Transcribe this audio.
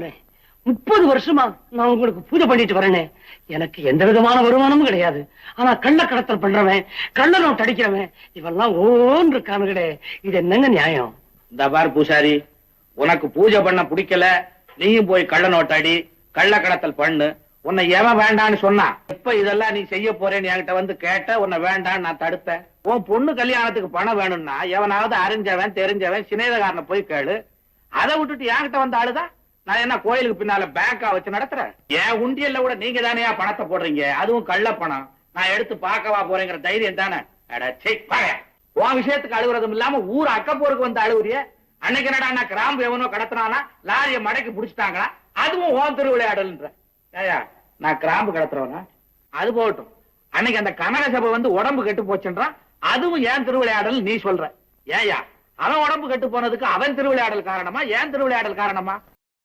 சாமி, 30 வருஷமா நான் உங்களுக்கு பூஜை பண்ணிட்டு வரேனே, எனக்கு எந்த விதமான வருமானமும் கிடையாது. ஆனா கள்ள கடத்தல் பண்றவன், கள்ள நோட்டு அடிக்கிறவன் இவெல்லாம் ஓன் இருக்கானுங்களே, இது என்னங்க நியாயம்? இந்த பார் பூசாரி, உனக்கு பூஜை பண்ண பிடிக்கல, நீயும் போய் கள்ள நோட்டு அடி, கள்ள கடத்தல் பண்ணு. உன்னை எவன் வேண்டான்னு சொன்னா? இப்ப இதெல்லாம் நீ செய்ய போறேன்னு என்கிட்ட வந்து கேட்ட, உன்னை வேண்டான்னு நான் தடுத்தேன். உன் பொண்ணு கல்யாணத்துக்கு பணம் வேணும்னா எவனாவது அறிஞ்சவன் தெரிஞ்சவன் சிநேகக்காரனை போய் கேளு. அதை விட்டுட்டு என்கிட்ட வந்த ஆளுதான் நான் என்ன கோயிலுக்கு பின்னால பேங்கா வச்சு நடத்துறேன்? என் உண்டியல்ல கூட நீங்க தானே பணத்தை போடுறீங்க, அதுவும் கள்ள பணம். நான் எடுத்து பார்க்கவா போறேங்கிற தைரியம் தானே? உன் விஷயத்துக்கு அழுகுறதும் இல்லாம ஊர் அக்கப்போருக்கு வந்து அழுகுறிய. அன்னைக்கு என்னடா கிராம்பு எவனோ கடத்தினானா, லாரிய மடக்கி புடிச்சிட்டாங்களா, அதுவும் ஓன் திருவிளையாடல்ன்ற. ஏயா, நான் கிராம்பு கடத்துறவனா? அது போகட்டும். அன்னைக்கு அந்த கனக சபை வந்து உடம்பு கெட்டு போச்சுன்றான், அதுவும் ஏன் திருவிளையாடல் நீ சொல்ற. ஏயா, அவன் உடம்பு கெட்டு போனதுக்கு அவன் திருவிளையாடல் காரணமா, ஏன் திருவிளையாடல் காரணமா?